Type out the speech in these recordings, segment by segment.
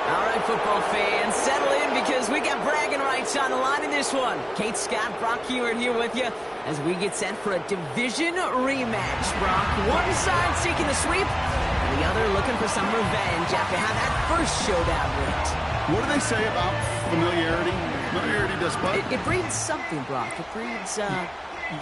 All right, football fans, settle in because we got bragging rights on the line in this one. Kate Scott, Brock Heward here with you as we get set for a division rematch. Brock, one side seeking the sweep, and the other looking for some revenge after how that first showdown went. What do they say about familiarity? Familiarity does what? It breeds something, Brock. It breeds,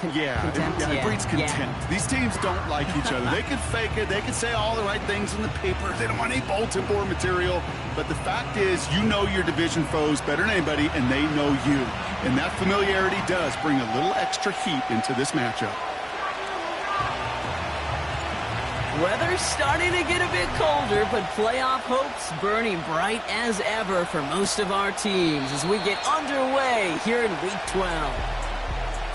contempt. It breeds contempt. Yeah. These teams don't like each other. They can fake it. They can say all the right things in the paper. They don't want any bulletin board material. But the fact is, you know your division foes better than anybody, and they know you. And that familiarity does bring a little extra heat into this matchup. Weather's starting to get a bit colder, but playoff hopes burning bright as ever for most of our teams as we get underway here in Week 12.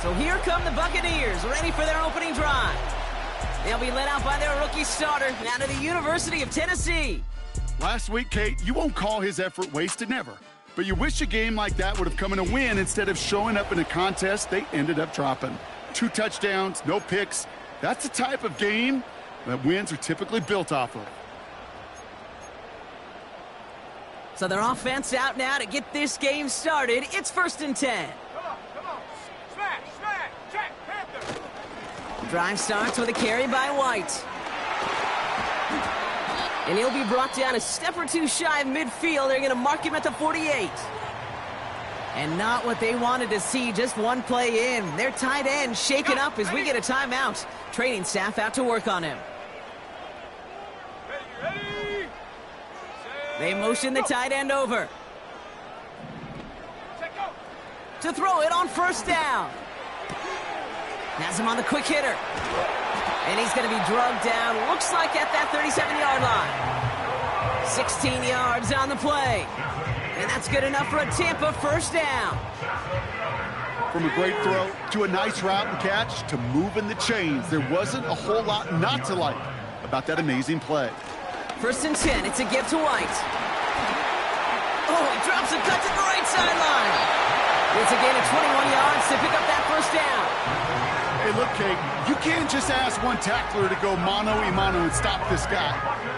So here come the Buccaneers, ready for their opening drive. They'll be led out by their rookie starter out of the University of Tennessee. Last week, Kate, you won't call his effort wasted, never. But you wish a game like that would have come in a win instead of showing up in a contest they ended up dropping. 2 touchdowns, no picks. That's the type of game that wins are typically built off of. So their offense out now to get this game started. It's 1st and 10. Drive starts with a carry by White. And he'll be brought down a step or two shy of midfield. They're going to mark him at the 48. And not what they wanted to see, just one play in. Their tight end shaken up as we get a timeout. Training staff out to work on him. They motion the tight end over. To throw it on 1st down. Has him on the quick hitter. And he's going to be drugged down, looks like at that 37-yard line. 16 yards on the play. And that's good enough for a Tampa 1st down. From a great throw to a nice route and catch to moving the chains, there wasn't a whole lot not to like about that amazing play. 1st and 10, it's a give to White. Oh, he drops a cut to the right sideline. It's a gain of 21 yards to pick up that 1st down. Hey, look, Kate, you can't just ask one tackler to go mano-a-mano and stop this guy.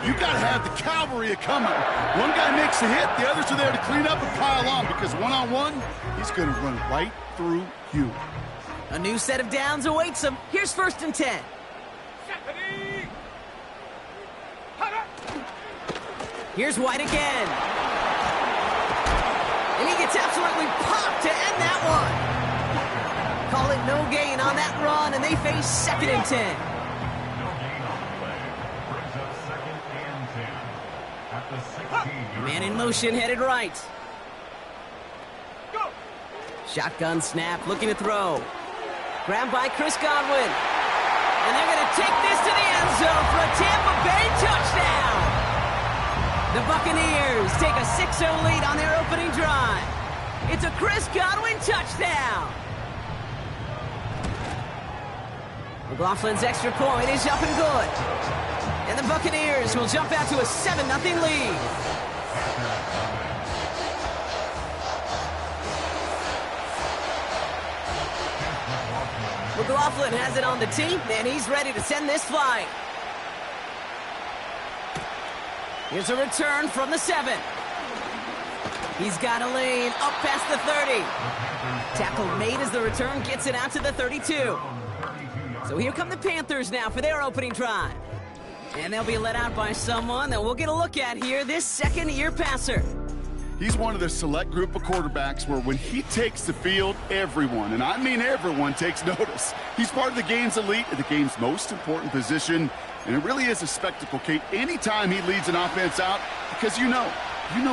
You got to have the cavalry coming. One guy makes a hit, the others are there to clean up and pile on because one-on-one, he's going to run right through you. A new set of downs awaits him. Here's 1st and 10. Here's White again. And he gets absolutely popped to end that one. Call it no gain on that run, and they face 2nd and 10. Man in motion, headed right. Shotgun snap, looking to throw. Grabbed by Chris Godwin. And they're going to take this to the end zone for a Tampa Bay touchdown. The Buccaneers take a 6-0 lead on their opening drive. It's a Chris Godwin touchdown. McLaughlin's extra point is up and good. And the Buccaneers will jump out to a 7-0 lead. McLaughlin has it on the tee, and he's ready to send this flight. Here's a return from the 7. He's got a lane up past the 30. Tackle made as the return gets it out to the 32. So here come the Panthers now for their opening drive. And they'll be led out by someone that we'll get a look at here, this second-year passer. He's one of the select group of quarterbacks where when he takes the field, everyone, and I mean everyone, takes notice. He's part of the game's elite and the game's most important position, and it really is a spectacle, Kate, anytime he leads an offense out, because you know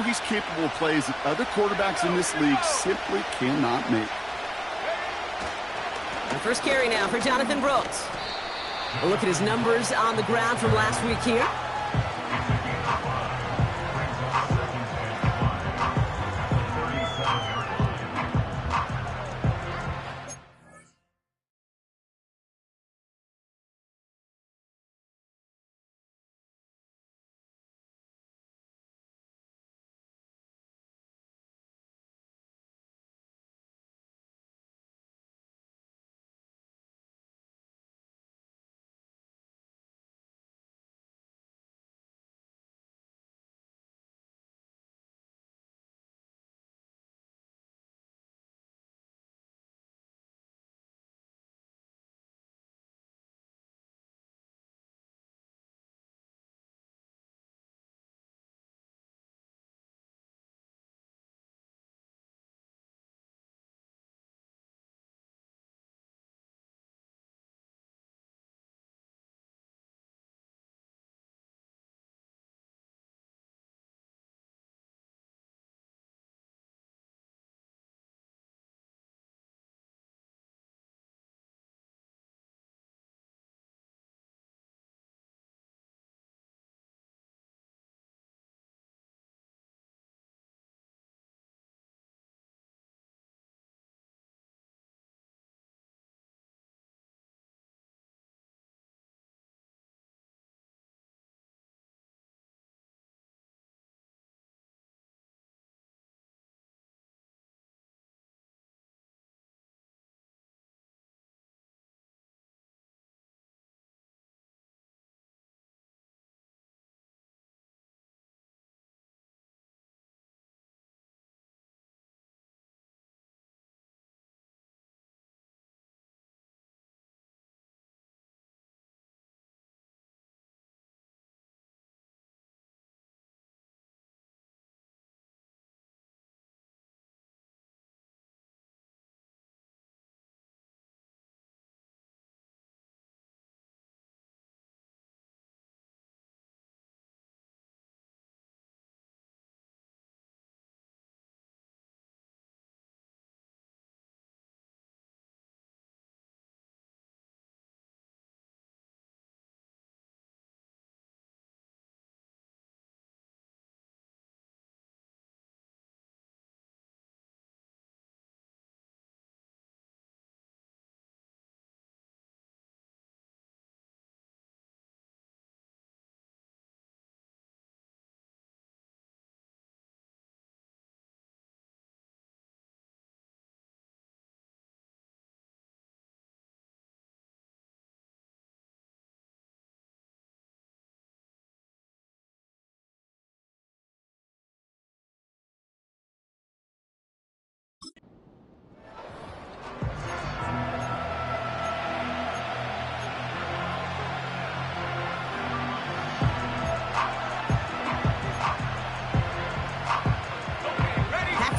he's capable of plays that other quarterbacks in this league simply cannot make. The first carry now for Jonathan Brooks. A look at his numbers on the ground from last week here.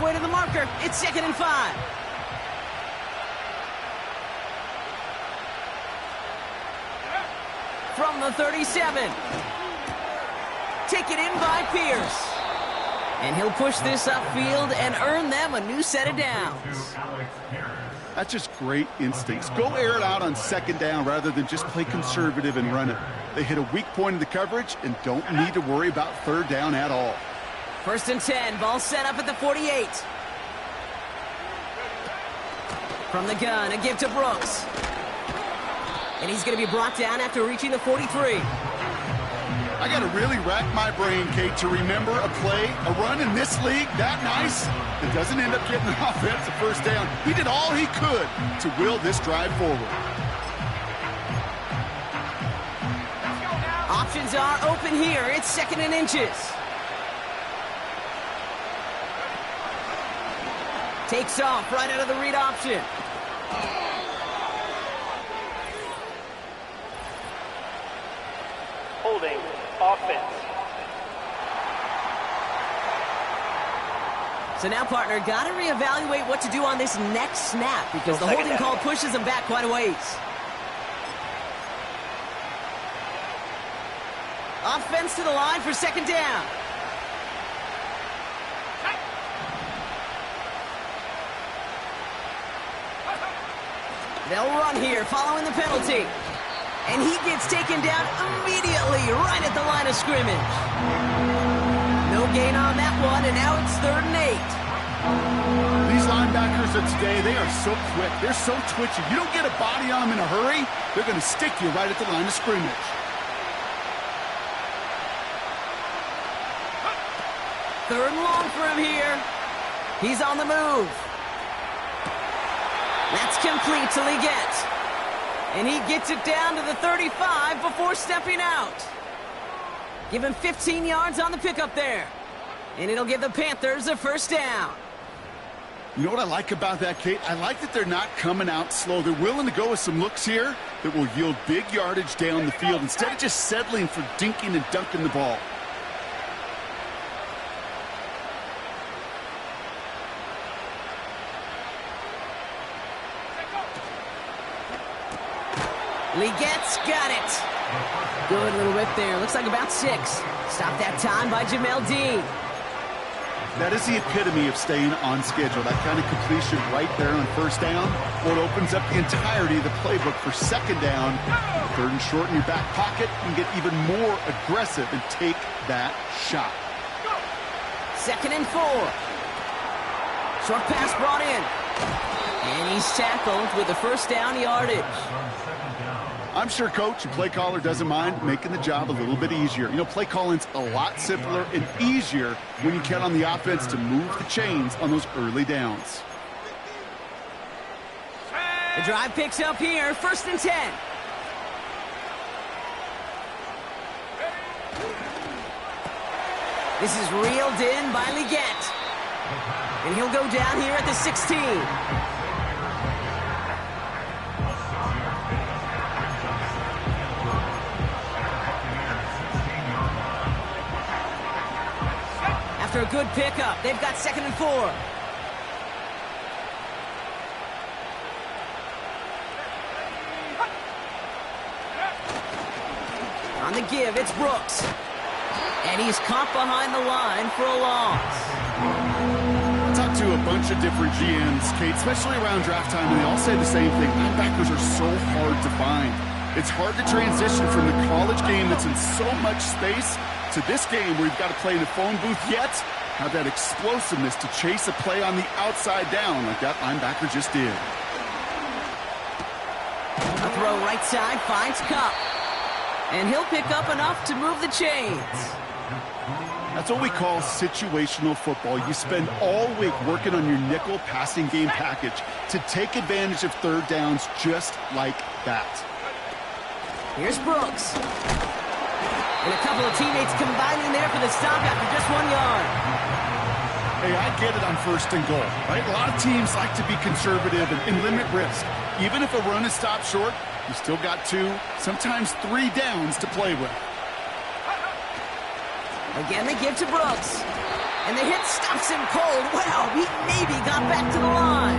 halfway to the marker. It's 2nd and 5. From the 37. Taken in by Pierce. And he'll push this upfield and earn them a new set of downs. That's just great instincts. Go air it out on 2nd down rather than just play conservative and run it. They hit a weak point in the coverage and don't need to worry about 3rd down at all. 1st and 10, ball set up at the 48. From the gun, a give to Brooks. And he's going to be brought down after reaching the 43. I got to really rack my brain, Kate, to remember a play, a run in this league that nice that doesn't end up getting an offensive 1st down. He did all he could to will this drive forward. Options are open here. It's 2nd and inches. Takes off right out of the read option. Holding offense. So now, partner, got to reevaluate what to do on this next snap because the holding call pushes him back quite a ways. Offense to the line for 2nd down. They'll run here following the penalty. And he gets taken down immediately right at the line of scrimmage. No gain on that one, and now it's 3rd and 8. These linebackers of today, they are so quick. They're so twitchy. You don't get a body on them in a hurry, they're going to stick you right at the line of scrimmage. 3rd and long for him here. He's on the move. That's complete to Leggett. And he gets it down to the 35 before stepping out. Give him 15 yards on the pickup there. And it'll give the Panthers a 1st down. You know what I like about that, Kate? I like that they're not coming out slow. They're willing to go with some looks here that will yield big yardage down the field instead of just settling for dinking and dunking the ball. Legette's got it. Good little whip there. Looks like about 6. Stopped that time by Jamel Dean. That is the epitome of staying on schedule. That kind of completion right there on 1st down. What opens up the entirety of the playbook for 2nd down. 3rd and short in your back pocket. You can get even more aggressive and take that shot. 2nd and 4. Short pass brought in. And he's tackled with the 1st down yardage. I'm sure coach and play caller doesn't mind making the job a little bit easier. You know, play calling's a lot simpler and easier when you count on the offense to move the chains on those early downs. The drive picks up here, 1st and 10. This is reeled in by Leggett. And he'll go down here at the 16. After a good pickup, they've got 2nd and 4. On the give, it's Brooks. And he's caught behind the line for a loss. I talked to a bunch of different GMs, Kate, especially around draft time, and they all say the same thing. Linebackers are so hard to find. It's hard to transition from the college game that's in so much space to this game where you've got to play in a phone booth, yet have that explosiveness to chase a play on the outside down like that linebacker just did. A throw right side finds Cup. And he'll pick up enough to move the chains. That's what we call situational football. You spend all week working on your nickel passing game package to take advantage of 3rd downs just like that. Here's Brooks. And a couple of teammates combining there for the stop after just 1 yard. Hey, I get it on 1st and goal, right? A lot of teams like to be conservative and limit risk. Even if a run is stopped short, you still got 2, sometimes 3 downs to play with. Again, they give to Brooks. And the hit stops him cold. Wow, he maybe got back to the line.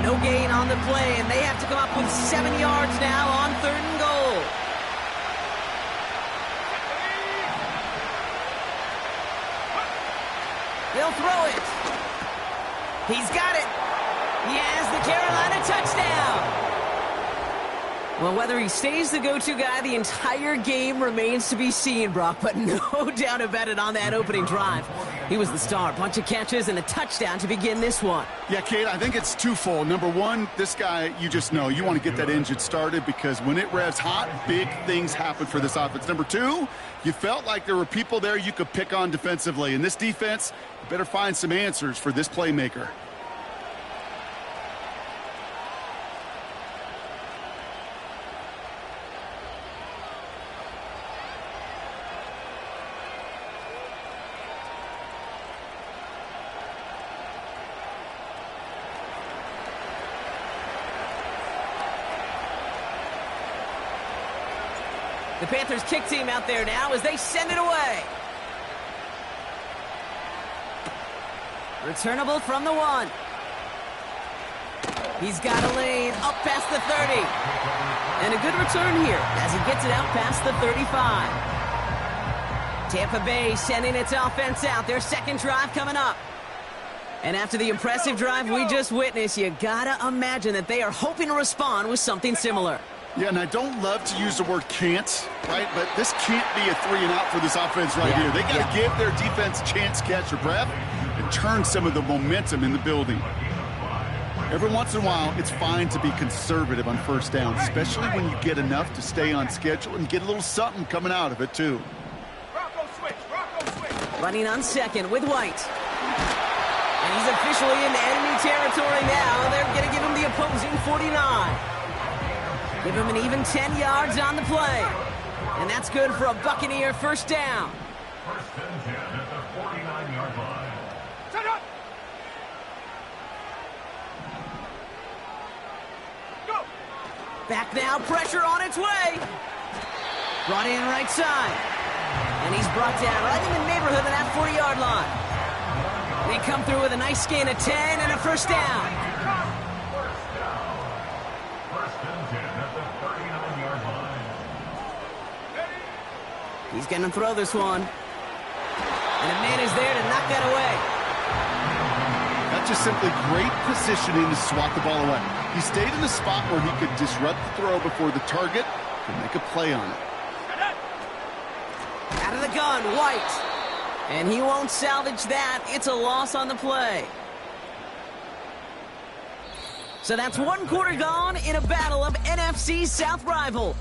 No gain on the play, and they have to come up with 7 yards now on 3rd and goal. They'll throw it. He's got it. He has the Carolina touchdown. Well, whether he stays the go-to guy the entire game remains to be seen, Brock, but no doubt about it on that opening drive. He was the star. Bunch of catches and a touchdown to begin this one. Yeah, Kate, I think it's twofold. Number one, this guy, you just know, you want to get that engine started because when it revs hot, big things happen for this offense. Number two, you felt like there were people there you could pick on defensively. And this defense, you better find some answers for this playmaker. The Panthers kick team out there now as they send it away. Returnable from the 1. He's got a lane up past the 30. And a good return here as he gets it out past the 35. Tampa Bay sending its offense out. Their second drive coming up. And after the impressive drive we just witnessed, you gotta imagine that they are hoping to respond with something similar. Yeah, and I don't love to use the word can't, right? But this can't be a 3-and-out for this offense right here. They got to give their defense a chance to catch their breath and turn some of the momentum in the building. Every once in a while, it's fine to be conservative on first down, especially when you get enough to stay on schedule and get a little something coming out of it, too. Running on second with White. And he's officially in enemy territory now. They're going to give him the opposing 49. Give him an even 10 yards on the play. And that's good for a Buccaneer first down. First and 10 at the 49-yard line. Set up! Go! Back now, pressure on its way. Brought in right side. And he's brought down right in the neighborhood of that 40-yard line. They come through with a nice gain of 10 and a first down. He's going to throw this one. And a man is there to knock that away. That's just simply great positioning to swat the ball away. He stayed in a spot where he could disrupt the throw before the target could make a play on it. Out of the gun, White. And he won't salvage that. It's a loss on the play. So that's 1 quarter gone in a battle of NFC South rival.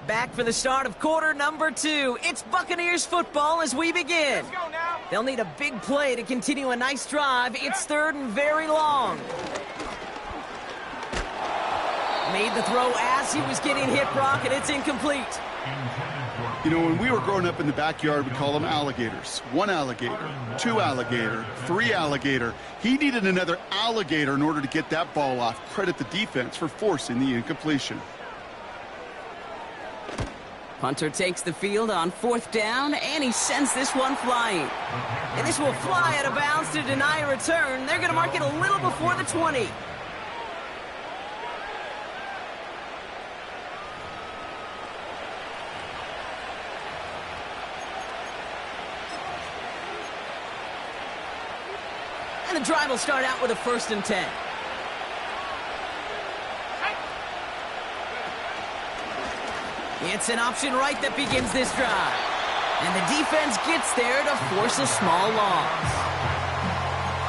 Back for the start of quarter number 2. It's Buccaneers football as we begin. They'll need a big play to continue a nice drive. It's 3rd and very long. Made the throw as he was getting hit, Brock, and it's incomplete. You know, when we were growing up in the backyard, we call them alligators. 1 alligator, 2 alligator, 3 alligator. He needed another alligator in order to get that ball off. Credit the defense for forcing the incompletion. Punter takes the field on 4th down, and he sends this one flying. And this will fly out of bounds to deny a return. They're going to mark it a little before the 20. And the drive will start out with a 1st and 10. It's an option right that begins this drive. And the defense gets there to force a small loss.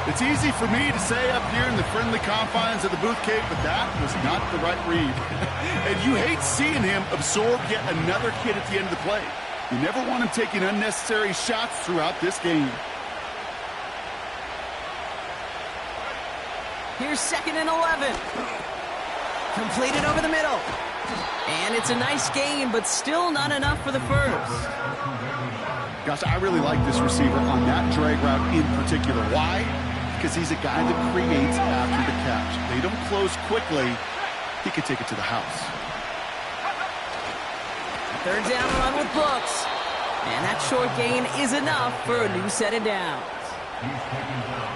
It's easy for me to say up here in the friendly confines of the booth, Kate, but that was not the right read. And you hate seeing him absorb yet another hit at the end of the play. You never want him taking unnecessary shots throughout this game. Here's 2nd and 11. Completed over the middle. And it's a nice gain, but still not enough for the first. Gosh, I really like this receiver on that drag route in particular. Why? Because he's a guy that creates after the catch. They don't close quickly. He could take it to the house. Third down run with Brooks. And that short gain is enough for a new set of downs.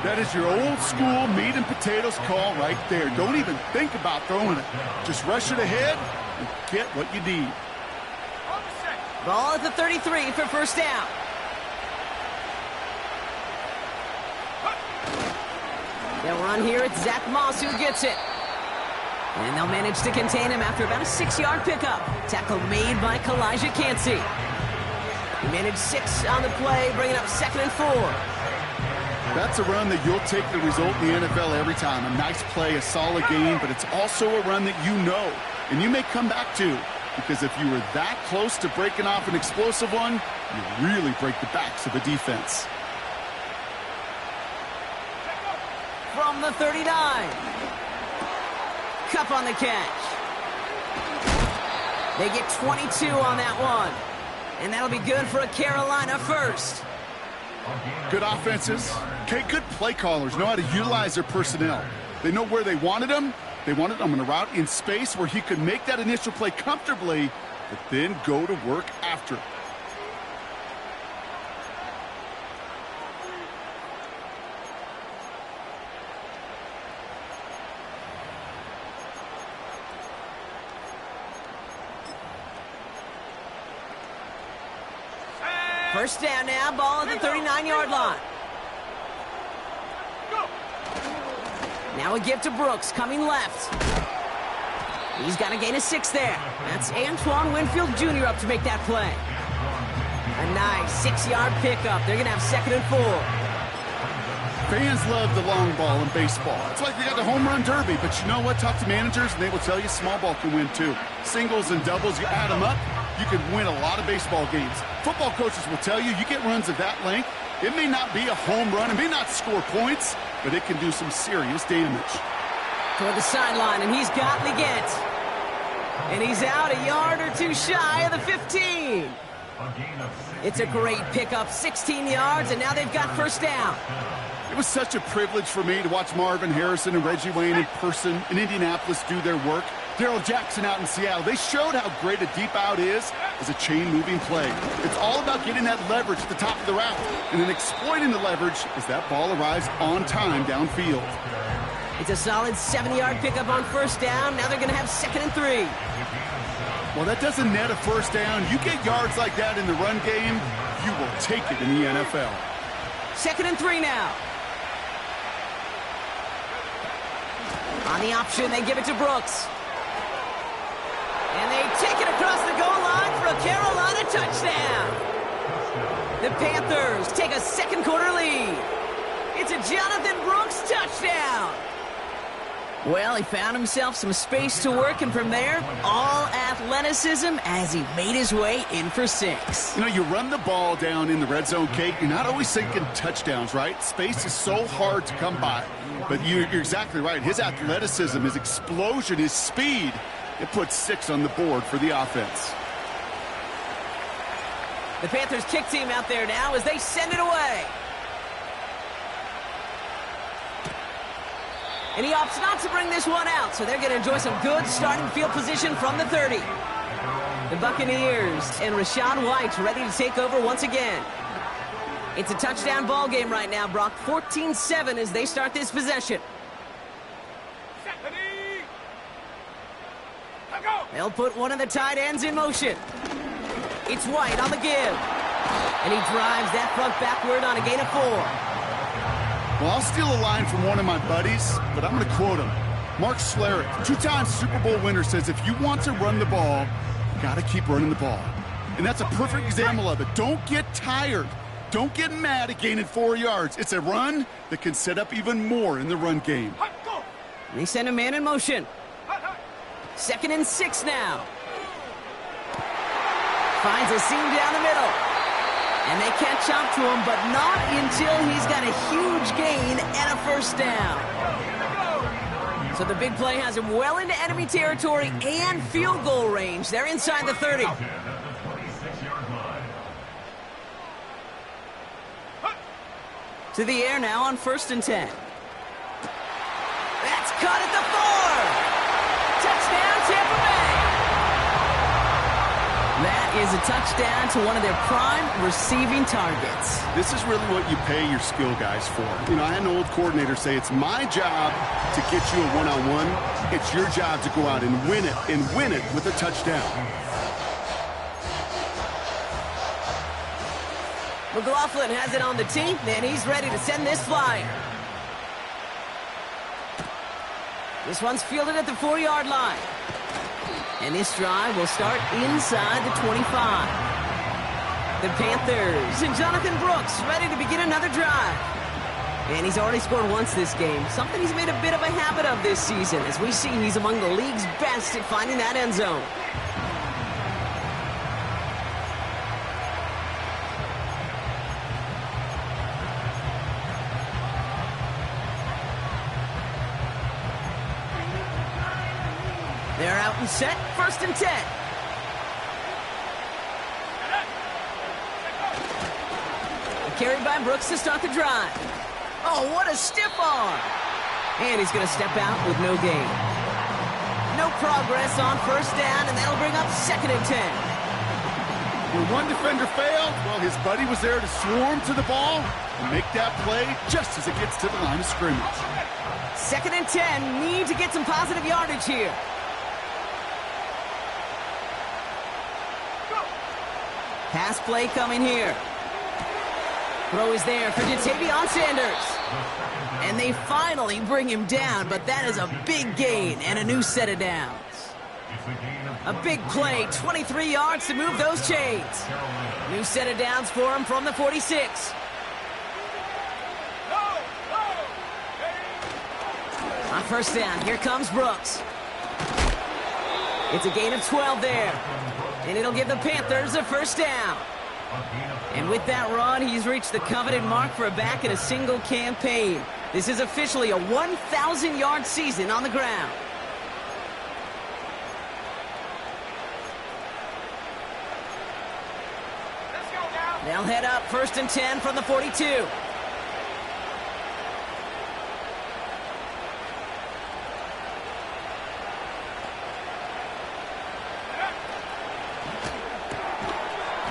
That is your old school meat and potatoes call right there. Don't even think about throwing it. Just rush it ahead and get what you need. Ball at the 33 for first down. They'll run here. It's Zach Moss who gets it. And they'll manage to contain him after about a 6-yard pickup. Tackle made by Kalijah Cansey. He managed 6 on the play, bringing up 2nd and 4. That's a run that you'll take the result in the NFL every time. A nice play, a solid game, but it's also a run that you know, and you may come back to, because if you were that close to breaking off an explosive one, you really break the backs of the defense. From the 39. Cup on the catch. They get 22 on that one. And that'll be good for a Carolina first. Good offenses. Okay, good play callers know how to utilize their personnel. They know where they wanted them. They wanted him on a route in space where he could make that initial play comfortably, but then go to work after it. First down now, ball at the 39-yard line. Now a give to Brooks, coming left. He's got to gain a 6 there. That's Antoine Winfield Jr. up to make that play. A nice 6-yard pickup. They're going to have 2nd and 4. Fans love the long ball in baseball. It's like they got the home run derby, but you know what? Talk to managers, and they will tell you small ball can win too. Singles and doubles, you add them up, you can win a lot of baseball games. Football coaches will tell you, you get runs of that length, it may not be a home run, it may not score points, but it can do some serious damage. Toward the sideline, and he's got Leggett. And he's out a yard or two shy of the 15. It's a great pickup, 16 yards, and now they've got first down. It was such a privilege for me to watch Marvin Harrison and Reggie Wayne in person in Indianapolis do their work. Daryl Jackson out in Seattle. They showed how great a deep out is as a chain-moving play. It's all about getting that leverage at the top of the route and then exploiting the leverage as that ball arrives on time downfield. It's a solid 7-yard pickup on first down. Now they're going to have 2nd and 3. Well, that doesn't net a first down. You get yards like that in the run game, you will take it in the NFL. 2nd and 3 now. On the option, they give it to Brooks. And they take it across the goal line for a Carolina touchdown. The Panthers take a 2nd quarter lead. It's a Jonathan Brooks touchdown. Well, he found himself some space to work, and from there, all athleticism as he made his way in for 6. You know, you run the ball down in the red zone, Kate, you're not always thinking touchdowns, right? Space is so hard to come by. But you're exactly right. His athleticism, his explosion, his speed, it puts 6 on the board for the offense. The Panthers kick team out there now as they send it away. And he opts not to bring this one out, so they're going to enjoy some good starting field position from the 30. The Buccaneers and Rachaad White ready to take over once again. It's a touchdown ball game right now, Brock. 14-7 as they start this possession. They'll put one of the tight ends in motion. It's White on the give. And he drives that front backward on a gain of 4. Well, I'll steal a line from one of my buddies, but I'm going to quote him. Mark Schlereth, 2-time Super Bowl winner, says if you want to run the ball, you got to keep running the ball. And that's a perfect example of it. Don't get tired. Don't get mad at gaining 4 yards. It's a run that can set up even more in the run game. They send a man in motion. 2nd and 6 now. Finds a seam down the middle. And they catch up to him, but not until he's got a huge gain and a first down. So the big play has him well into enemy territory and field goal range. They're inside the 30. To the air now on 1st and 10. That's caught at the 4. Touchdown, Tampa Bay. That is a touchdown to one of their prime receiving targets. This is really what you pay your skill guys for. You know, I had an old coordinator say, it's my job to get you a one-on-one. It's your job to go out and win it with a touchdown. McLaughlin has it on the tee, and he's ready to send this flyer. This one's fielded at the 4-yard line. And this drive will start inside the 25. The Panthers and Jonathan Brooks ready to begin another drive. And he's already scored once this game, something he's made a bit of a habit of this season. As we see, he's among the league's best at finding that end zone. They're out and set, 1st and 10. Carried by Brooks to start the drive. Oh, what a stiff arm. And he's going to step out with no gain. No progress on 1st down, and that'll bring up 2nd and 10. When one defender failed, well, his buddy was there to swarm to the ball and make that play just as it gets to the line of scrimmage. 2nd and 10, need to get some positive yardage here. Pass play coming here. Throw is there for Ja'Tavion Sanders. And they finally bring him down, but that is a big gain and a new set of downs. A big play, 23 yards to move those chains. New set of downs for him from the 46. On 1st down, here comes Brooks. It's a gain of 12 there. And it'll give the Panthers a 1st down. And with that run, he's reached the coveted mark for a back in a single campaign. This is officially a 1,000-yard season on the ground. They'll head up 1st and 10 from the 42.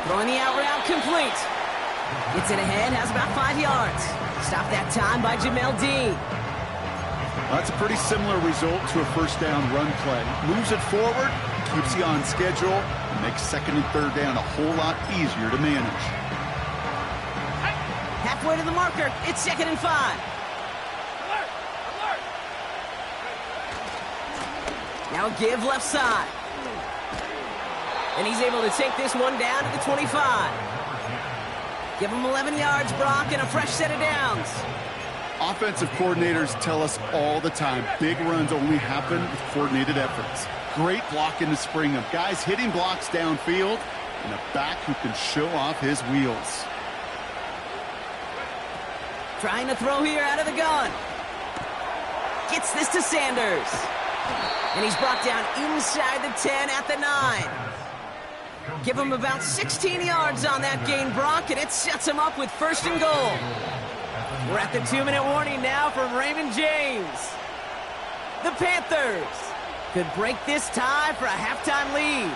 Throwing the out route complete. Gets it ahead, has about 5 yards. Stopped that time by Jamel Dean. That's a pretty similar result to a 1st down run play. Moves it forward, keeps you on schedule, and makes 2nd and 3rd down a whole lot easier to manage. Halfway to the marker, it's 2nd and 5. Now a give left side. And he's able to take this one down to the 25. Give him 11 yards, Brock, and a fresh set of downs. Offensive coordinators tell us all the time, big runs only happen with coordinated efforts. Great block in the spring of guys hitting blocks downfield and a back who can show off his wheels. Trying to throw here out of the gun. Gets this to Sanders. And he's brought down inside the 10 at the 9. Give him about 16 yards on that gain, Brock, and it sets him up with 1st and goal. We're at the 2-minute warning now from Raymond James. The Panthers could break this tie for a halftime lead.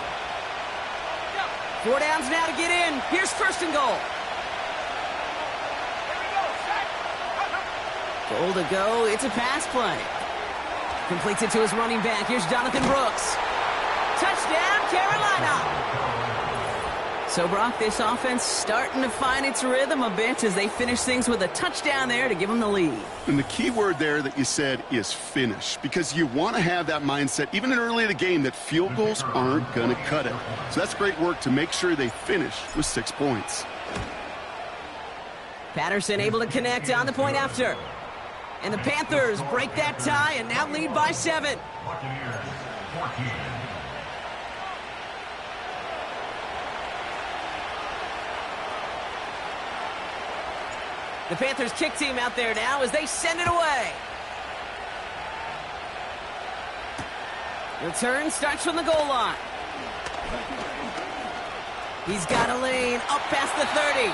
4 downs now to get in. Here's 1st and goal. Goal to go. It's a pass play. Completes it to his running back. Here's Jonathan Brooks. Touchdown, Carolina. So, Brock, this offense starting to find its rhythm a bit as they finish things with a touchdown there to give them the lead. And the key word there that you said is finish, because you want to have that mindset, even in early in the game, that field goals aren't going to cut it. So that's great work to make sure they finish with 6 points. Patterson able to connect on the point after. And the Panthers break that tie and now lead by 7. The Panthers kick team out there now as they send it away. Return starts from the goal line. He's got a lane up past the 30.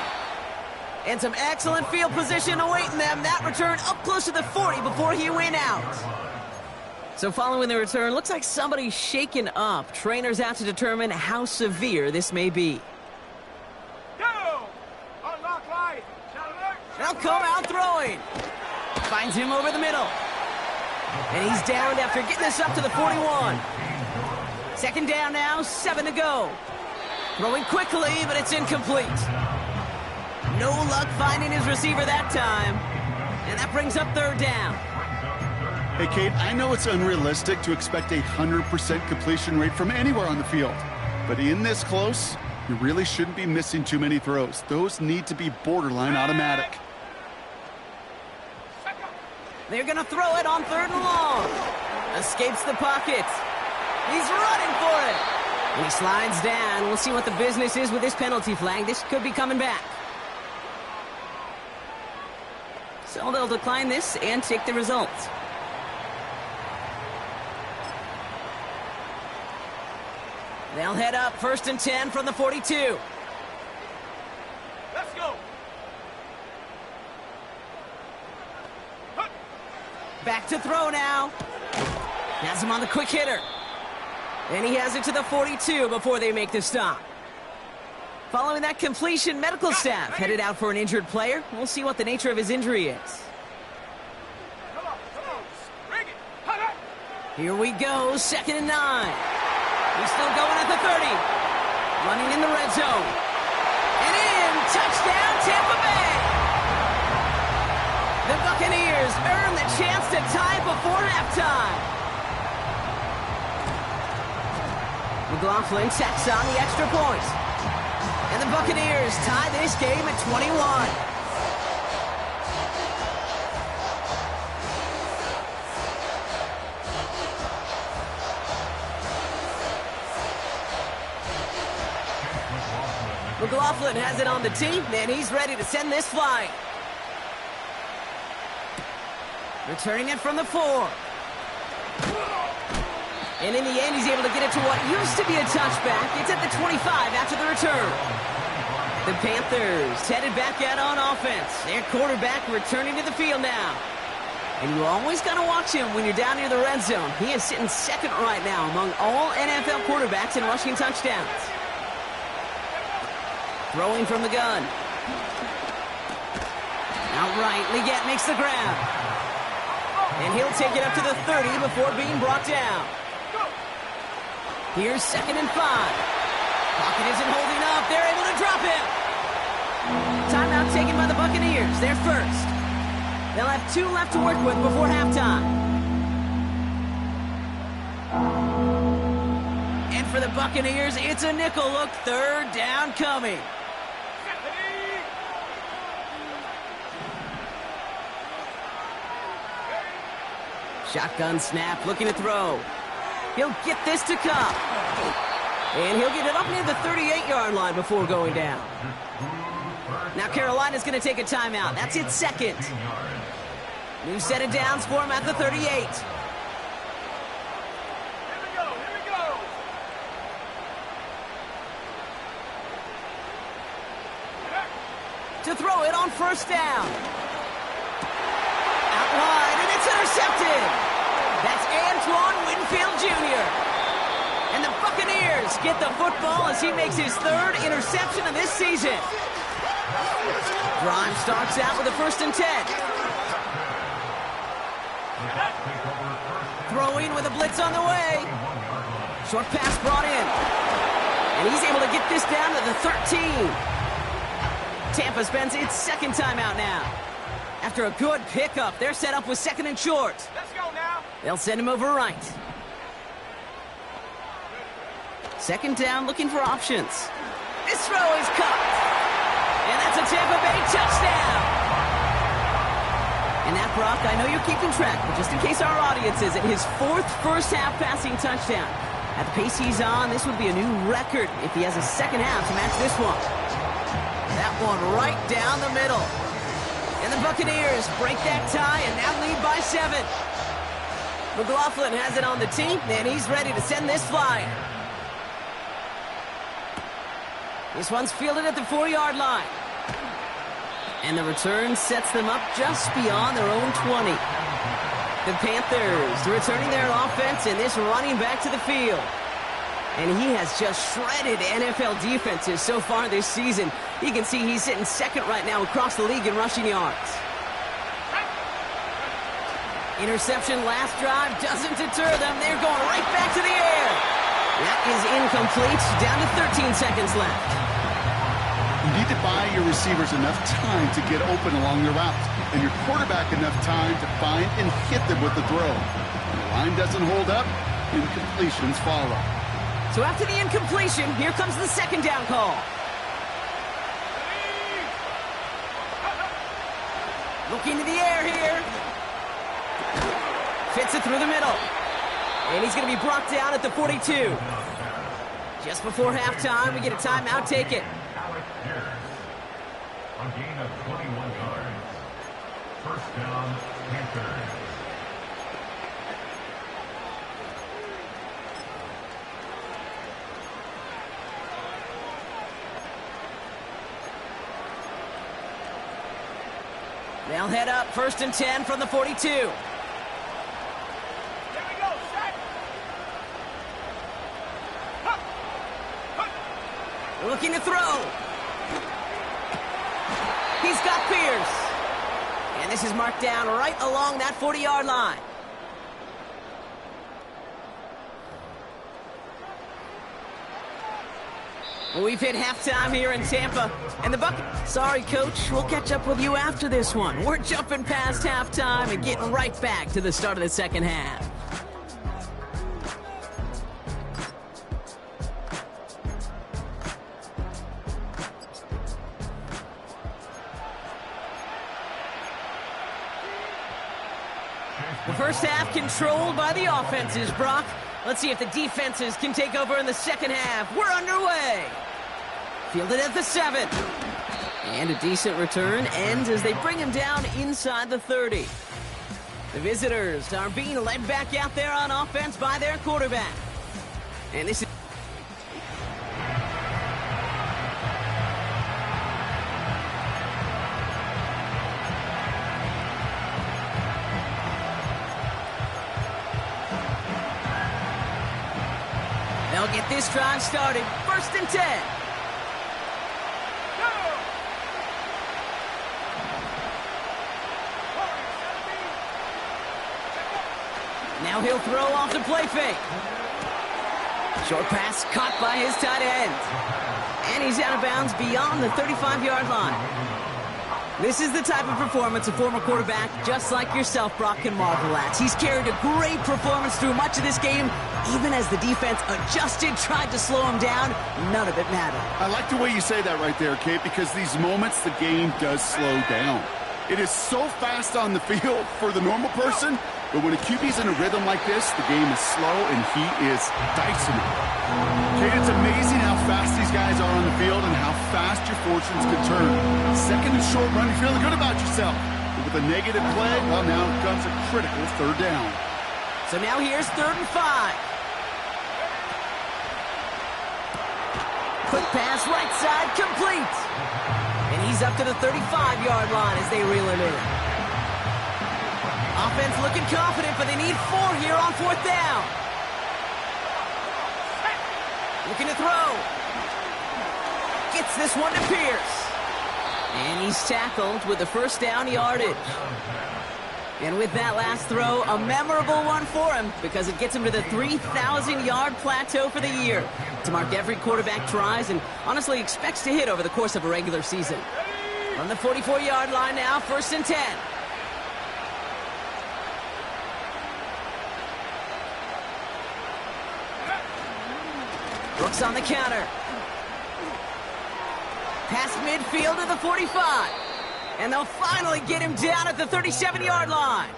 And some excellent field position awaiting them. That return up close to the 40 before he went out. So following the return, looks like somebody's shaken up. Trainers out to determine how severe this may be. They'll come out throwing. Finds him over the middle. And he's downed after getting this up to the 41. Second down now, 7 to go. Throwing quickly, but it's incomplete. No luck finding his receiver that time. And that brings up third down. Hey, Kate, I know it's unrealistic to expect a 100% completion rate from anywhere on the field. But in this close, you really shouldn't be missing too many throws. Those need to be borderline automatic. They're going to throw it on third and long. Escapes the pocket. He's running for it. And he slides down. We'll see what the business is with this penalty flag. This could be coming back. So they'll decline this and take the results. They'll head up 1st and 10 from the 42. Let's go. Back to throw now. Has him on the quick hitter. And he has it to the 42 before they make the stop. Following that completion, medical staff headed out for an injured player. We'll see what the nature of his injury is. Come on. Bring it. Here we go, 2nd and 9. He's still going at the 30. Running in the red zone. And in, touchdown, Tampa Bay. The Buccaneers earn the chance to tie before halftime. McLaughlin tacks on the extra point. And the Buccaneers tie this game at 21. McLaughlin has it on the team, and he's ready to send this flying. Returning it from the 4. And in the end, he's able to get it to what used to be a touchback. It's at the 25 after the return. The Panthers headed back out on offense. Their quarterback returning to the field now. And you always got to watch him when you're down near the red zone. He is sitting second right now among all NFL quarterbacks in rushing touchdowns. Throwing from the gun. Outright, Leggett makes the grab. And he'll take it up to the 30 before being brought down. Here's 2nd and 5. Pocket isn't holding up. They're able to drop him. Timeout taken by the Buccaneers. They're first. They'll have 2 left to work with before halftime. And for the Buccaneers, it's a nickel look. 3rd down coming. Shotgun snap, looking to throw. He'll get this to Cup. And he'll get it up near the 38-yard line before going down. Now Carolina's going to take a timeout. That's its 2nd. New set of downs for him at the 38. Here we go. To throw it on 1st down. Out wide, and it's intercepted. That's Antoine Winfield Jr. And the Buccaneers get the football as he makes his 3rd interception of this season. Drive starts out with a 1st and 10. Throwing with a blitz on the way. Short pass brought in. And he's able to get this down to the 13. Tampa spends its 2nd timeout now. After a good pickup, they're set up with 2nd and short. Let's go now. They'll send him over right. 2nd down, looking for options. This throw is caught. And that's a Tampa Bay touchdown. And that, Brock, I know you're keeping track, but just in case our audience isn't, his 4th first-half passing touchdown. At the pace he's on, this would be a new record if he has a 2nd half to match this one. That one right down the middle. And the Buccaneers break that tie and now lead by 7. McLaughlin has it on the team, and he's ready to send this flying. This one's fielded at the 4-yard line. And the return sets them up just beyond their own 20. The Panthers returning their offense and this running back to the field. And he has just shredded NFL defenses so far this season. You can see he's sitting second right now across the league in rushing yards. Interception last drive doesn't deter them. They're going right back to the air. That is incomplete. Down to 13 seconds left. You need to buy your receivers enough time to get open along their routes, and your quarterback enough time to find and hit them with the throw. When the line doesn't hold up, incompletions follow. So after the incompletion, here comes the second down call. Looking to the air here. Fits it through the middle. And he's going to be brought down at the 42. Just before halftime, we get a timeout. Take it. A gain of 21 yards. First down, Panthers. They'll head up 1st and 10 from the 42. Here we go, set. Looking to throw. He's got Pierce. And this is marked down right along that 40-yard line. Well, we've hit halftime here in Tampa, and the Bucket... Sorry, Coach, we'll catch up with you after this one. We're jumping past halftime and getting right back to the start of the second half. The first half controlled by the offenses, Brock. Let's see if the defenses can take over in the second half. We're underway. Fielded at the 7. And a decent return ends as they bring him down inside the 30. The visitors are being led back out there on offense by their quarterback. And this is... They'll get this drive started. 1st and 10. Now he'll throw off the play fake. Short pass caught by his tight end. And he's out of bounds beyond the 35-yard line. This is the type of performance a former quarterback just like yourself, Brock, can marvel at. He's carried a great performance through much of this game. Even as the defense adjusted, tried to slow him down, none of it mattered. I like the way you say that right there, Kate, because these moments the game does slow down. It is so fast on the field for the normal person, but when a QB's in a rhythm like this, the game is slow and he is dicing it. Kate, it's amazing how fast these guys are on the field and how fast your fortunes can turn. Second and short run, you're feeling good about yourself. But with a negative play, well, now comes a critical 3rd down. So now here's 3rd and 5. Quick pass, right side, complete. And he's up to the 35-yard line as they reel him in. Offense looking confident, but they need 4 here on 4th down. Looking to throw. Gets this one to Pierce. And he's tackled with the 1st down yardage. And with that last throw, a memorable one for him because it gets him to the 3,000-yard plateau for the year. To mark every quarterback tries and honestly expects to hit over the course of a regular season. From the 44-yard line now, 1st and 10. Brooks on the counter. Past midfield to the 45. And they'll finally get him down at the 37-yard line.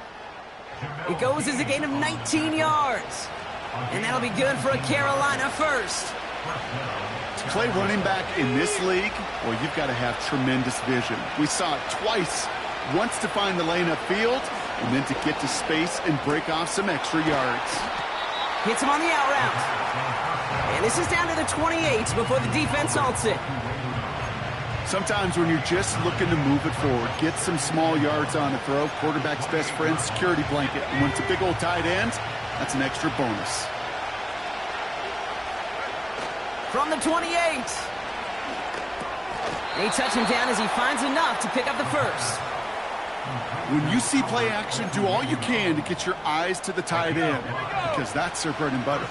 It goes as a gain of 19 yards. And that'll be good for a Carolina first. To play running back in this league, well, you've got to have tremendous vision. We saw it twice. Once to find the lane upfield, and then to get to space and break off some extra yards. Hits him on the out route. And this is down to the 28 before the defense halts it. Sometimes when you're just looking to move it forward, get some small yards on a throw, quarterback's best friend, security blanket. And when it's a big old tight end, that's an extra bonus. From the 28. They touch him down as he finds enough to pick up the first. When you see play action, do all you can to get your eyes to the tight end, because that's their bread and butter.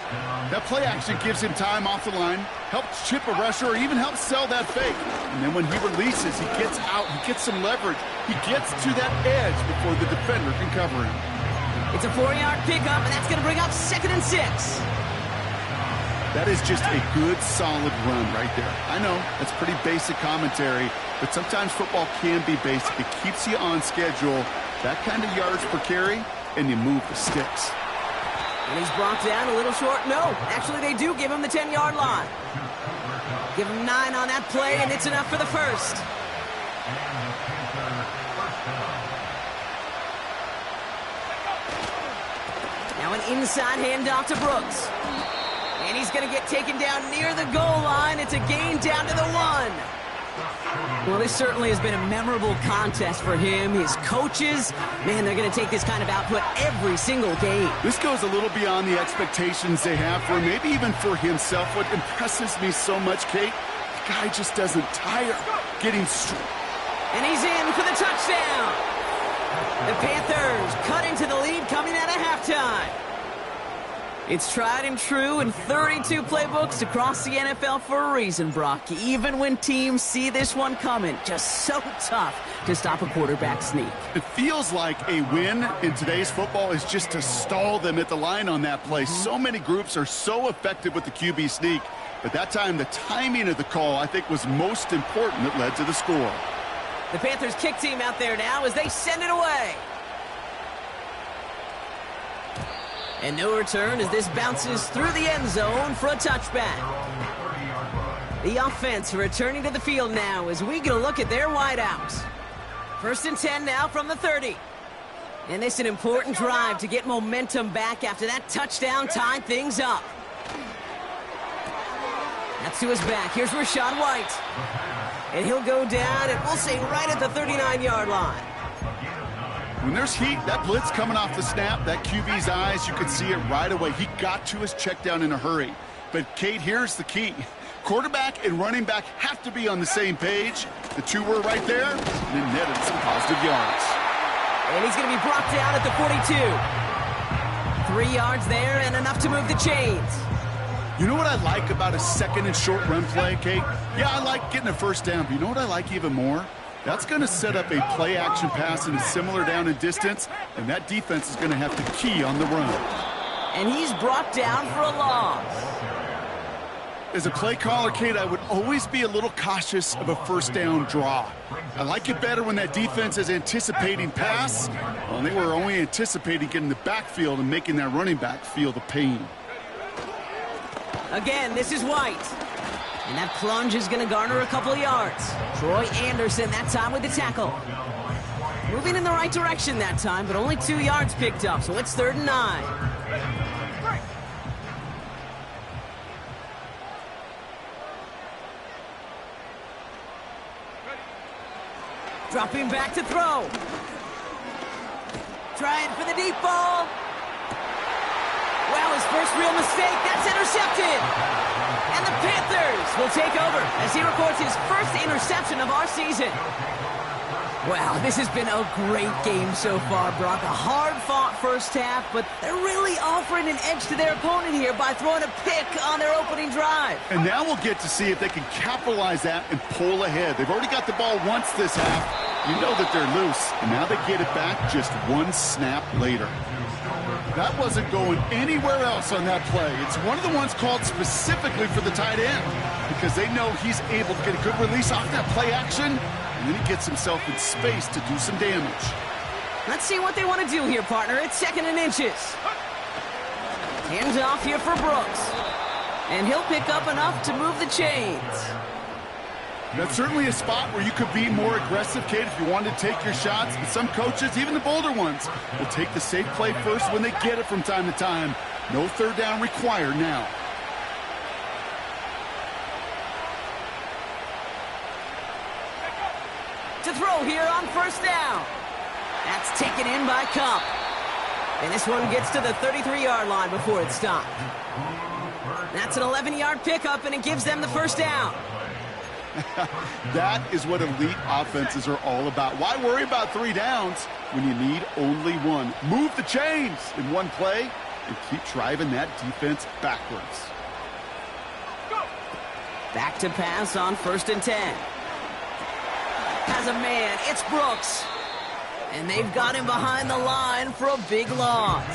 That play action gives him time off the line, helps chip a rusher, or even helps sell that fake. And then when he releases, he gets out, he gets some leverage. He gets to that edge before the defender can cover him. It's a 4-yard pickup, and that's going to bring up 2nd and 6. That is just a good, solid run right there. I know, that's pretty basic commentary, but sometimes football can be basic. It keeps you on schedule, that kind of yards per carry, and you move the sticks. And he's brought down a little short. No, actually they do give him the 10-yard line. Give him 9 on that play, and it's enough for the first. Now an inside handoff to Brooks. And he's going to get taken down near the goal line. It's a gain down to the 1. Well, this certainly has been a memorable contest for him. His coaches, man, they're going to take this kind of output every single game. This goes a little beyond the expectations they have for him, maybe even for himself. What impresses me so much, Kate, the guy just doesn't tire getting strong. And he's in for the touchdown. The Panthers cut into the lead coming out of halftime. It's tried and true in 32 playbooks across the NFL for a reason, Brock. Even when teams see this one coming, just so tough to stop a quarterback sneak. It feels like a win in today's football is just to stall them at the line on that play. So many groups are so effective with the QB sneak, but that time the timing of the call, I think, was most important that led to the score. The Panthers kick team out there now as they send it away. And no return as this bounces through the end zone for a touchback. The offense returning to the field now as we get a look at their wideouts. 1st and 10 now from the 30. And this is an important drive to get momentum back after that touchdown tied things up. That's to his back. Here's Rachaad White. And he'll go down, and we'll say right at the 39-yard line. When there's heat, that blitz coming off the snap, that QB's eyes, you could see it right away. He got to his check down in a hurry. But, Kate, here's the key. Quarterback and running back have to be on the same page. The two were right there, and then netted some positive yards. And he's going to be brought down at the 42. 3 yards there and enough to move the chains. You know what I like about a 2nd and short run play, Kate? Yeah, I like getting a first down, but you know what I like even more? That's going to set up a play-action pass in a similar down and distance, and that defense is going to have to key on the run. And he's brought down for a loss. As a play caller, Kate, I would always be a little cautious of a first down draw. I like it better when that defense is anticipating pass. Well, they were only anticipating getting the backfield and making that running back feel the pain. Again, this is White. And that plunge is going to garner a couple of yards. Troy Anderson that time with the tackle. Moving in the right direction that time, but only 2 yards picked up, so it's 3rd and 9. Dropping back to throw. Trying for the deep ball. Well, his first real mistake, that's intercepted. And the Panthers will take over as he records his first interception of our season. Wow, this has been a great game so far, Brock. A hard-fought first half, but they're really offering an edge to their opponent here by throwing a pick on their opening drive. And now we'll get to see if they can capitalize that and pull ahead. They've already got the ball once this half. You know that they're loose, and now they get it back just 1 snap later. That wasn't going anywhere else on that play. It's one of the ones called specifically for the tight end because they know he's able to get a good release off that play action, and then he gets himself in space to do some damage. Let's see what they want to do here, partner. It's 2nd and inches. Hands off here for Brooks. And he'll pick up enough to move the chains. That's certainly a spot where you could be more aggressive, Kate, if you wanted to take your shots. And some coaches, even the bolder ones, will take the safe play first when they get it from time to time. No 3rd down required now. to throw here on first down. That's taken in by Cup. And this one gets to the 33-yard line before it's stopped. That's an 11-yard pickup, and it gives them the first down. That is what elite offenses are all about. Why worry about 3 downs when you need only one? Move the chains in one play and keep driving that defense backwards. Back to pass on 1st and 10. Has a man. It's Brooks. And they've got him behind the line for a big loss.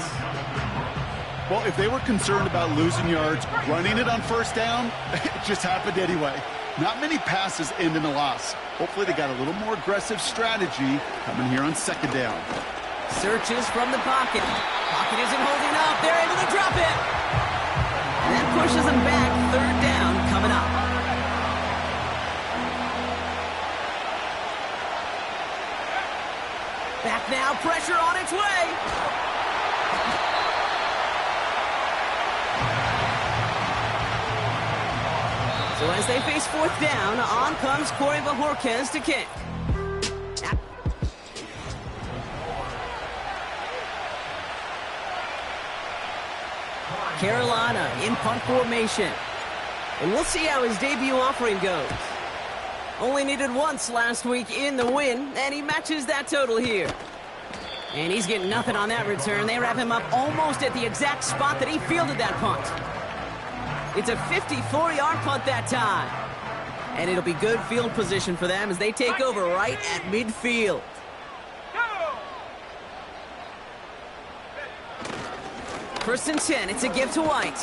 Well, if they were concerned about losing yards, running it on first down, it just happened anyway. Not many passes end in a loss. Hopefully they got a little more aggressive strategy coming here on 2nd down. Searches from the pocket. Pocket isn't holding up. They're able to drop it. And that pushes them back. 3rd down coming up. Back now, pressure on its way. So as they face 4th down, on comes Corey Bajorquez to kick. Carolina in punt formation. And we'll see how his debut offering goes. Only needed once last week in the win, and he matches that total here. And he's getting nothing on that return. They wrap him up almost at the exact spot that he fielded that punt. It's a 54-yard punt that time. And it'll be good field position for them as they take over right at midfield. 1st and 10, it's a give to White.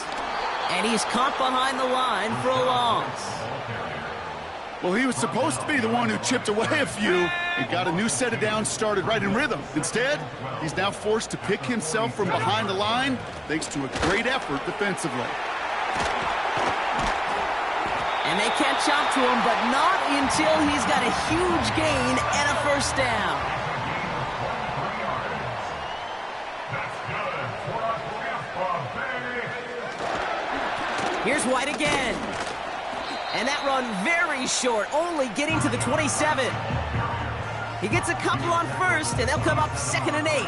And he's caught behind the line for a loss. Well, he was supposed to be the one who chipped away a few and got a new set of downs started right in rhythm. Instead, he's now forced to pick himself from behind the line thanks to a great effort defensively. And they catch up to him, but not until he's got a huge gain and a 1st down. Here's White again. And that run very short, only getting to the 27. He gets a couple on 1st, and they'll come up 2nd and 8. 2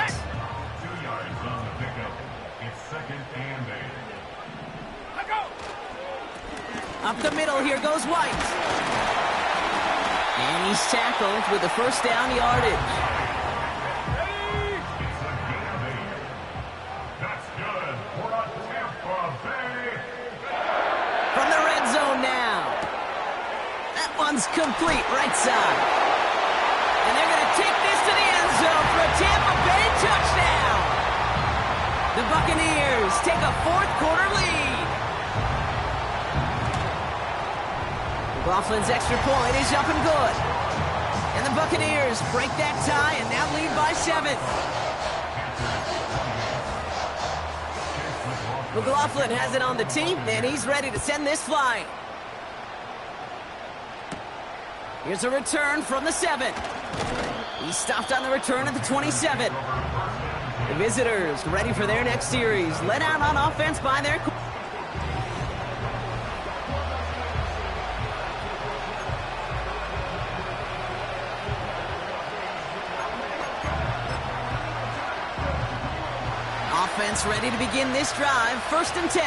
yards on the pickup. It's 2nd and 8. Up the middle, here goes White. And he's tackled with the 1st down yardage. It's a gain of 8. That's good. For Tampa Bay. From the red zone now. That one's complete, right side. And they're going to take this to the end zone for a Tampa Bay touchdown. The Buccaneers take a 4th quarter lead. McLaughlin's extra point is up and good. And the Buccaneers break that tie and now lead by 7. McLaughlin has it on the team, and he's ready to send this flying. Here's a return from the 7. He stopped on the return at the 27. The visitors ready for their next series. Led out on offense by their... Offense ready to begin this drive. 1st and 10.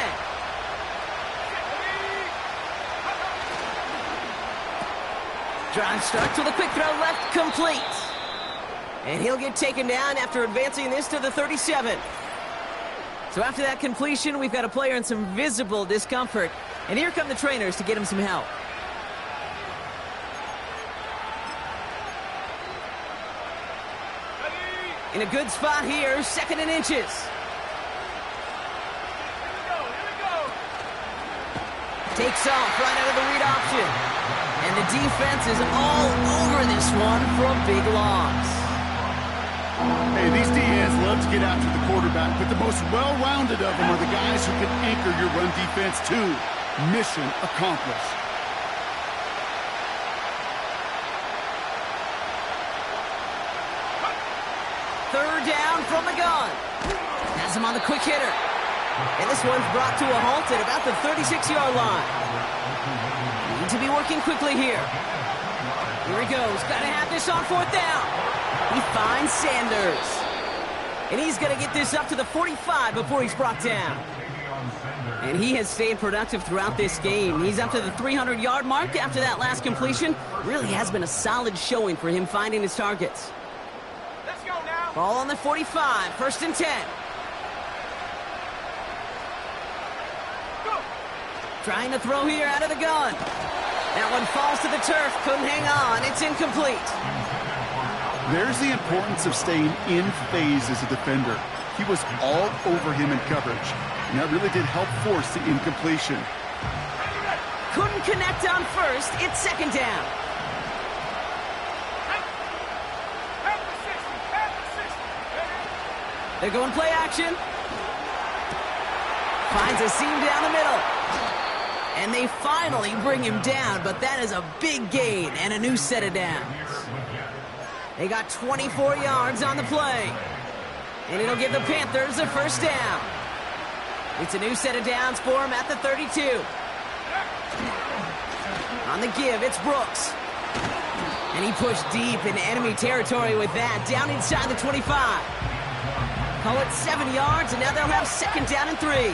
Drive starts with a quick throw left, complete. And he'll get taken down after advancing this to the 37. So after that completion, we've got a player in some visible discomfort. And here come the trainers to get him some help. In a good spot here, 2nd and inches. Takes off right out of the read option. And the defense is all over this one for a big loss. Hey, these DNs love to get after the quarterback, but the most well-rounded of them are the guys who can anchor your run defense too. Mission accomplished. Third down from the gun. Has him on the quick hitter. And this one's brought to a halt at about the 36-yard line. Need to be working quickly here. Here he goes. Got to have this on fourth down. He finds Sanders. And he's going to get this up to the 45 before he's brought down. And he has stayed productive throughout this game. He's up to the 300-yard mark after that last completion. Really has been a solid showing for him finding his targets. Let's go now. Ball on the 45, 1st and 10. Go. Trying to throw here out of the gun. That one falls to the turf. Couldn't hang on. It's incomplete. There's the importance of staying in phase as a defender. He was all over him in coverage, and that really did help force the incompletion. Couldn't connect on first. It's 2nd down. Half the 60. They're going play action. Finds a seam down the middle. And they finally bring him down, but that is a big gain and a new set of downs. They got 24 yards on the play. And it'll give the Panthers a 1st down. It's a new set of downs for him at the 32. On the give, it's Brooks. And he pushed deep in enemy territory with that, down inside the 25. Call it 7 yards, and now they'll have 2nd down and 3.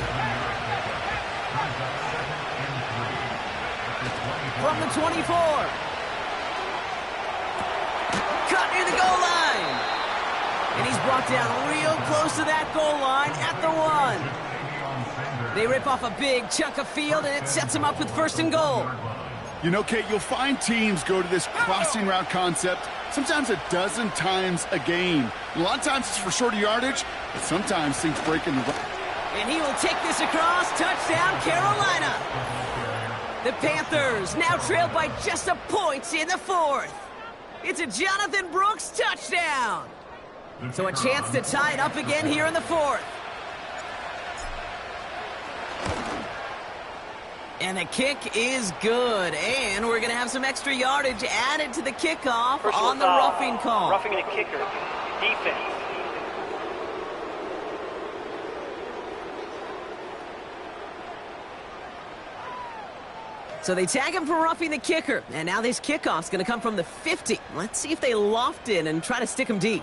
From the 24. Cut near the goal line. And he's brought down real close to that goal line at the 1. They rip off a big chunk of field, and it sets them up with 1st and goal. You know, Kate, you'll find teams go to this crossing route concept sometimes a dozen times a game. A lot of times it's for shorter yardage, but sometimes things break in the... And he will take this across. Touchdown, Carolina. The Panthers now trailed by just a point in the 4th. It's a Jonathan Brooks touchdown. So a chance to tie it up again here in the 4th. And the kick is good. And we're going to have some extra yardage added to the kickoff on the roughing call. Roughing the kicker. Defense. So they tag him for roughing the kicker. And now this kickoff's going to come from the 50. Let's see if they loft in and try to stick him deep.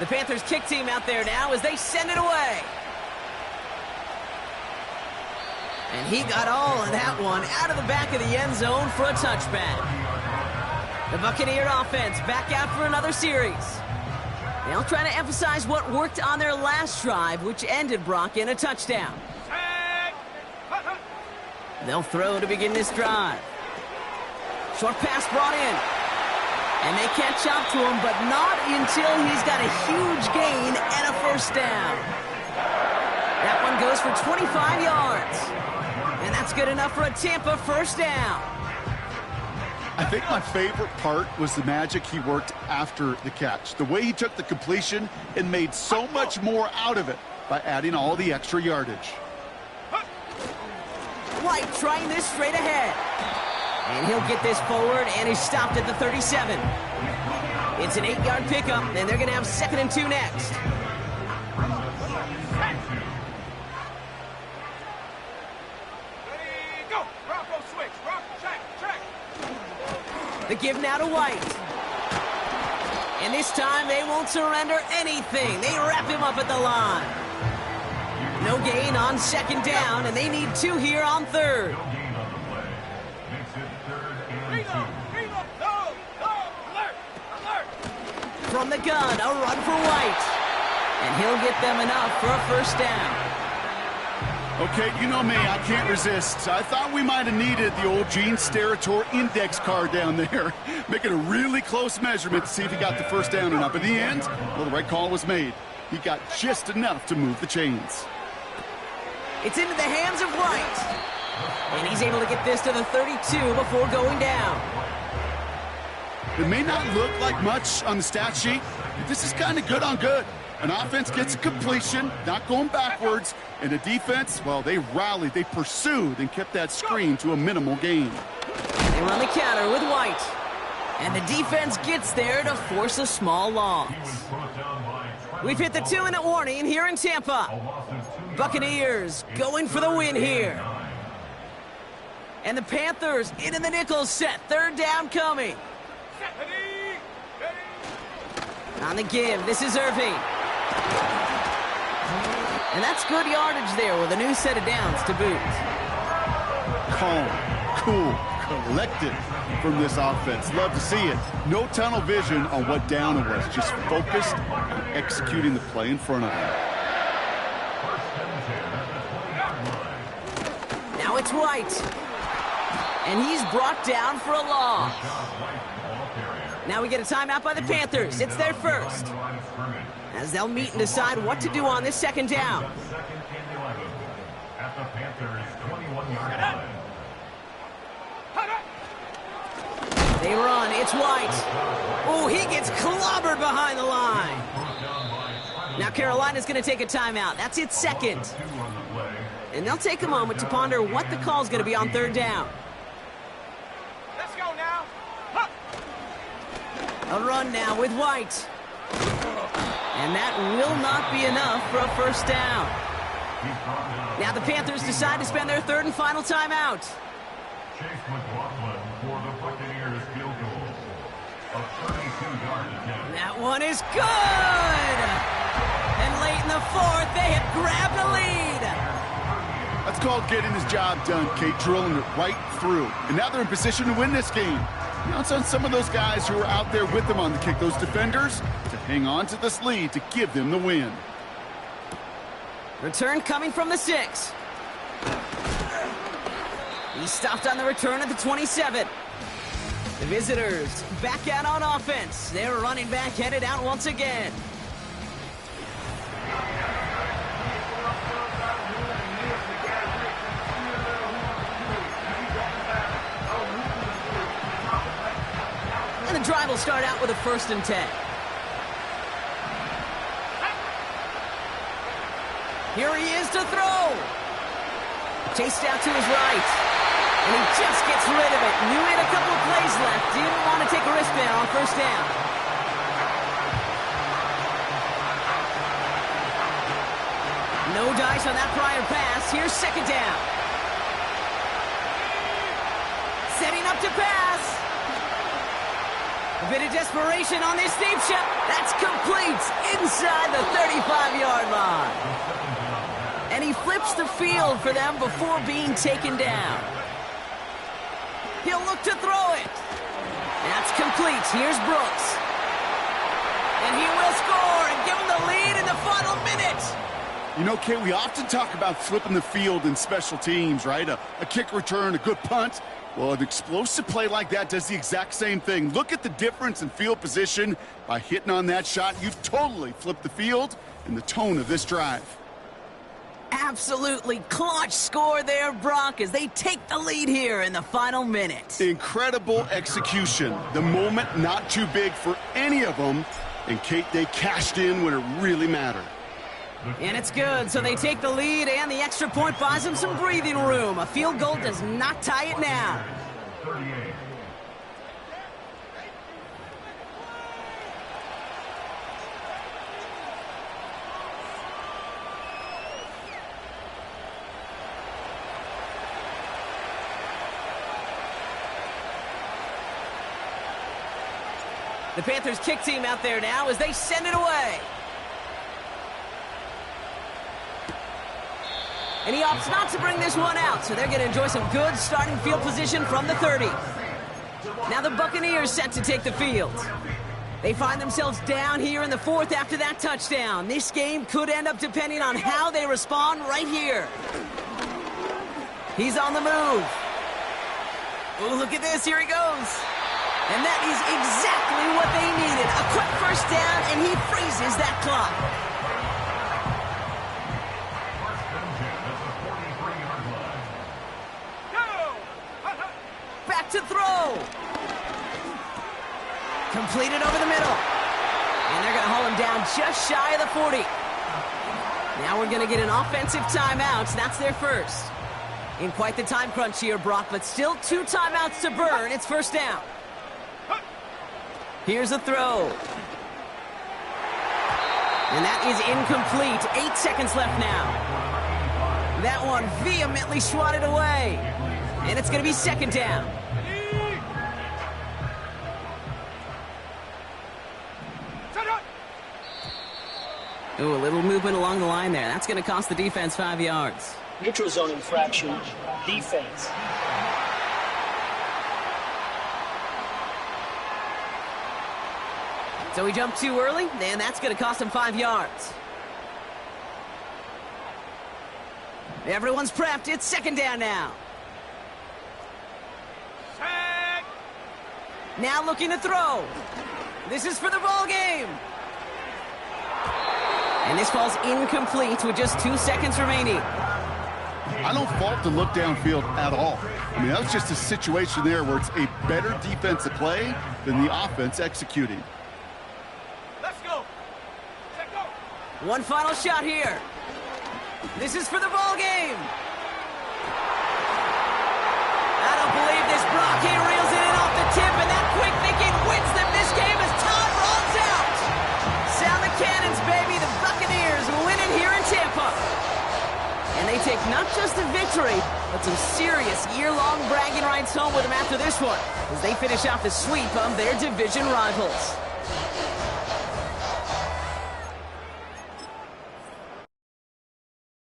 The Panthers kick team out there now as they send it away. And he got all of that one out of the back of the end zone for a touchback. The Buccaneer offense back out for another series. They'll try to emphasize what worked on their last drive, which ended, Brock, in a touchdown. They'll throw to begin this drive. Short pass brought in. And they catch up to him, but not until he's got a huge gain and a 1st down. That one goes for 25 yards. And that's good enough for a Tampa 1st down. I think my favorite part was the magic he worked after the catch. The way he took the completion and made so much more out of it by adding all the extra yardage. White trying this straight ahead. And he'll get this forward, and he's stopped at the 37. It's an 8-yard pickup, and they're going to have 2nd and 2 next. Ready, go. Bronco switch. Bronco check. The give now to White. And this time they won't surrender anything. They wrap him up at the line. No gain on 2nd down, and they need 2 here on 3rd. From the gun, a run for White. And he'll get them enough for a 1st down. Okay, you know me, I can't resist. I thought we might have needed the old Gene Steratore index card down there. Making a really close measurement to see if he got the 1st down or not. But in the end, well, the right call was made. He got just enough to move the chains. It's into the hands of White. And he's able to get this to the 32 before going down. It may not look like much on the stat sheet, but this is kind of good on good. An offense gets a completion, not going backwards, and the defense, well, they rallied, they pursued, and kept that screen to a minimal gain. They run the counter with White. And the defense gets there to force a small loss. We've hit the 2-minute warning here in Tampa. Buccaneers going for the win here. And the Panthers into the nickel set. Third down coming. Ready, ready. On the give, this is Irving. And that's good yardage there with a new set of downs to boot. Calm, cool, collected from this offense. Love to see it. No tunnel vision on what down it was. Just focused on executing the play in front of them. Now it's White. And he's brought down for a loss. Now we get a timeout by the Panthers. It's their first. As they'll meet and decide what to do on this second down. At the Panthers' 21-yard line. They run. It's White. Oh, he gets clobbered behind the line. Now Carolina's going to take a timeout. That's its second. And they'll take a moment to ponder what the call's going to be on third down. Let's go now. A run now with White. And that will not be enough for a first down. Now the Panthers decide to spend their third and final timeout. Chase McLaughlin for the Buccaneers field goal. A 32-yard attempt. That one is good! And late in the fourth, they have grabbed the lead. That's called getting his job done, Kate, drilling it right through. And now they're in position to win this game. Now it's on some of those guys who are out there with them on the kick, those defenders, to hang on to this lead to give them the win. Return coming from the 6. He stopped on the return at the 27. The visitors back out on offense. Their running back headed out once again. And the drive will start out with a 1st and 10. Here he is to throw. Chased out to his right. And he just gets rid of it. Knew he had a couple of plays left. Didn't want to take a risk there on first down. No dice on that prior pass. Here's second down. Setting up to pass. A bit of desperation on this deep shot. That's complete inside the 35-yard line. And he flips the field for them before being taken down. He'll look to throw it. That's complete. Here's Brooks. And he will score and give him the lead in the final minute. You know, Kate, we often talk about flipping the field in special teams, right? A kick return, a good punt. Well, an explosive play like that does the exact same thing. Look at the difference in field position. By hitting on that shot, you totally flip the field and the tone of this drive. Absolutely clutch score there, Brock, as they take the lead here in the final minute. Incredible execution. The moment not too big for any of them. And, Kate, they cashed in when it really mattered. And it's good, so they take the lead, and the extra point buys them some breathing room. A field goal does not tie it now. 38. The Panthers kick team out there now as they send it away. And he opts not to bring this one out, so they're going to enjoy some good starting field position from the 30. Now the Buccaneers set to take the field. They find themselves down here in the 4th after that touchdown. This game could end up depending on how they respond right here. He's on the move. Oh, look at this. Here he goes. And that is exactly what they needed. A quick first down, and he freezes that clock. Back to throw. Completed over the middle. And they're going to hold him down just shy of the 40. Now we're going to get an offensive timeout. That's their first. In quite the time crunch here, Brock, but still 2 timeouts to burn. It's first down. And that is incomplete. 8 seconds left now. That one vehemently swatted away. And it's going to be second down. Ooh, a little movement along the line there. That's going to cost the defense 5 yards. Neutral zone infraction. Defense. So he jumped too early, and that's going to cost him 5 yards. Everyone's prepped. It's second down now. Set. Now looking to throw. This is for the ball game. And this falls incomplete with just 2 seconds remaining. I don't fault the look downfield at all. I mean, that was just a situation there where it's a better defensive play than the offense executing. Let's go. Set, go. One final shot here. This is for the ball game. I don't believe this. Brock, he reels it in off the tip, and that quick thinking wins them this game as Todd rolls out. Sound the cannons, baby. The Buccaneers win it here in Tampa. And they take not just a victory, but some serious year-long bragging rights home with them after this one, as they finish out the sweep of their division rivals.